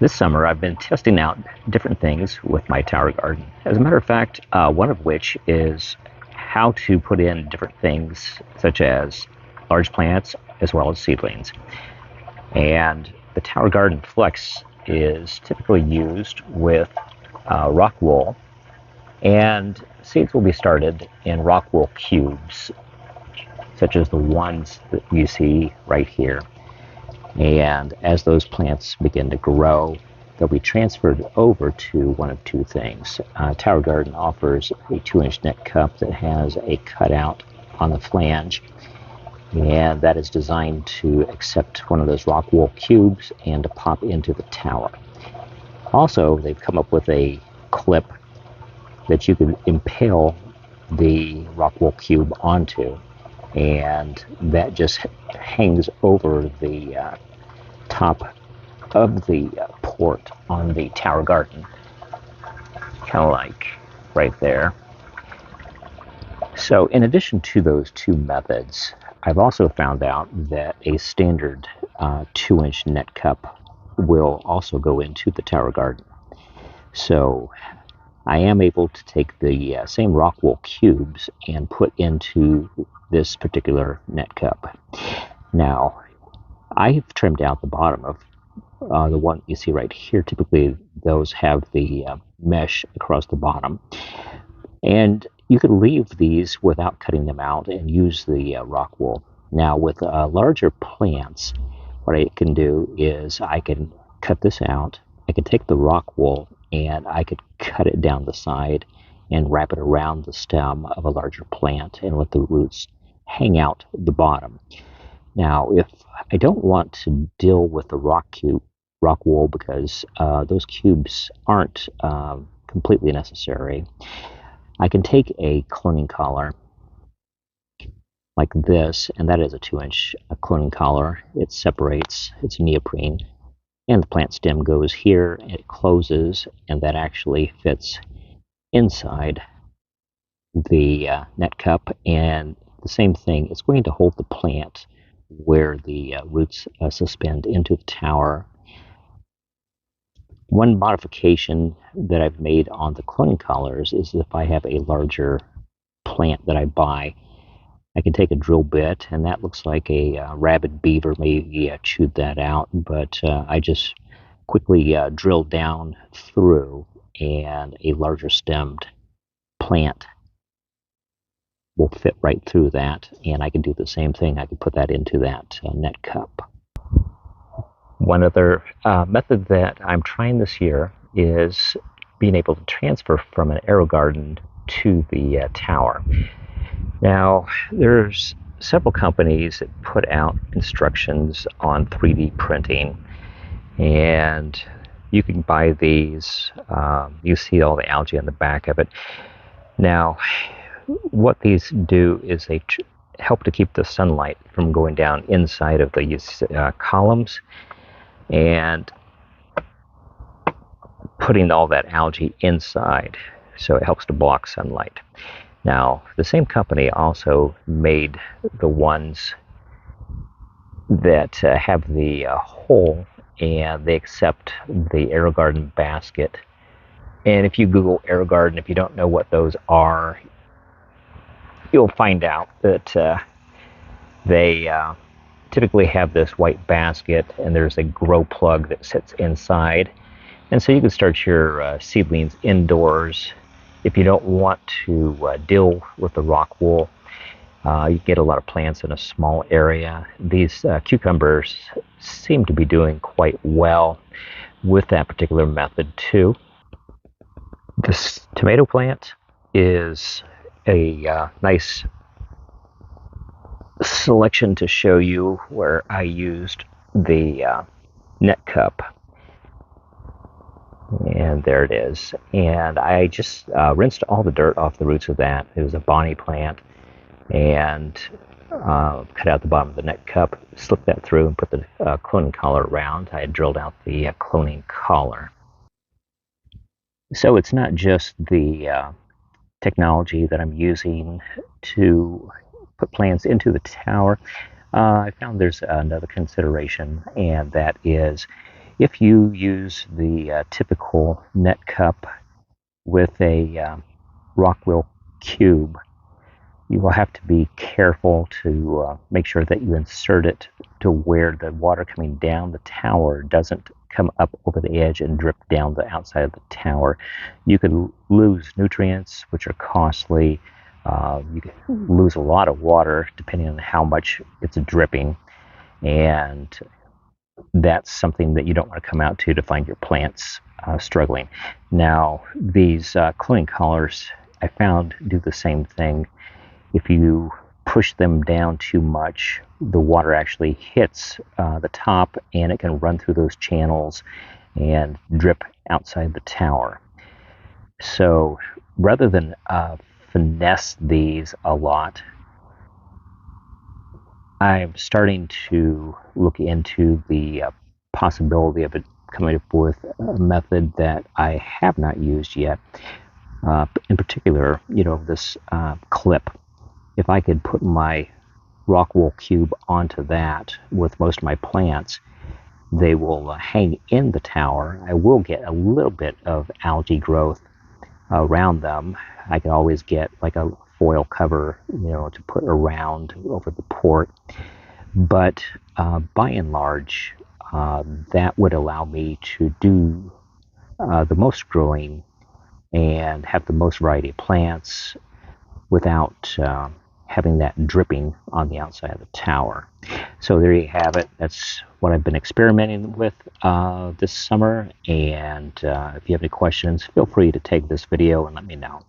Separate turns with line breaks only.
This summer, I've been testing out different things with my tower garden. As a matter of fact, one of which is how to put in different things, such as large plants as well as seedlings. And the Tower Garden Flex is typically used with Rockwool, and seeds will be started in Rockwool cubes, such as the ones that you see right here. And as those plants begin to grow, they'll be transferred over to one of two things. Tower Garden offers a 2-inch net cup that has a cutout on the flange, and that is designed to accept one of those Rockwool cubes and to pop into the tower. Also, they've come up with a clip that you can impale the Rockwool cube onto, and that just hangs over the top of the port on the Tower Garden, kind of like right there. So in addition to those two methods, I've also found out that a standard 2-inch net cup will also go into the Tower Garden. So I am able to take the same Rockwool cubes and put into this particular net cup. Now, I've trimmed out the bottom of the one you see right here. Typically, those have the mesh across the bottom. And you could leave these without cutting them out and use the Rockwool. Now, with larger plants, what I can do is I can cut this out. I can take the Rockwool and I could cut it down the side and wrap it around the stem of a larger plant and let the roots hang out the bottom. Now, if I don't want to deal with the Rockwool because those cubes aren't completely necessary, I can take a cloning collar like this, and that is a 2-inch cloning collar. It separates, it's neoprene, and the plant stem goes here, and it closes, and that actually fits inside the net cup. And the same thing, it's going to hold the plant where the roots suspend into the tower. One modification that I've made on the cloning collars is if I have a larger plant that I buy, I can take a drill bit, and that looks like a rabid beaver maybe chewed that out, but I just quickly drilled down through, and a larger stemmed plant will fit right through that, and I can do the same thing. I can put that into that net cup. One other method that I'm trying this year is being able to transfer from an AeroGarden to the tower. Now, there's several companies that put out instructions on 3D printing, and you can buy these. You see all the algae on the back of it. Now, what these do is they help to keep the sunlight from going down inside of these columns and putting all that algae inside, so it helps to block sunlight. Now, the same company also made the ones that have the hole, and they accept the AeroGarden basket. And if you Google AeroGarden, if you don't know what those are, you'll find out that they typically have this white basket, and there's a grow plug that sits inside. And so you can start your seedlings indoors. If you don't want to deal with the Rockwool, you get a lot of plants in a small area. These cucumbers seem to be doing quite well with that particular method too. This tomato plant is a nice selection to show you where I used the net cup. And there it is. And I just rinsed all the dirt off the roots of that. It was a bonnie plant. And cut out the bottom of the net cup, slipped that through, and put the cloning collar around. I had drilled out the cloning collar. So it's not just the technology that I'm using to put plants into the tower. I found there's another consideration, and that is If you use the typical net cup with a Rockwool cube, you will have to be careful to make sure that you insert it to where the water coming down the tower doesn't come up over the edge and drip down the outside of the tower. You could lose nutrients, which are costly. You can lose a lot of water depending on how much it's dripping, and that's something that you don't want to come out to find your plants struggling. Now, these cloning collars I found do the same thing. If you push them down too much, the water actually hits the top and it can run through those channels and drip outside the tower. So rather than finesse these a lot, I'm starting to look into the possibility of coming up with a method that I have not used yet. In particular, this clip. If I could put my Rockwool cube onto that with most of my plants, they will hang in the tower. I will get a little bit of algae growth around them. I can always get like a foil cover, to put around over the port. But by and large, that would allow me to do the most growing and have the most variety of plants without having that dripping on the outside of the tower. So there you have it. That's what I've been experimenting with this summer. And if you have any questions, feel free to take this video and let me know.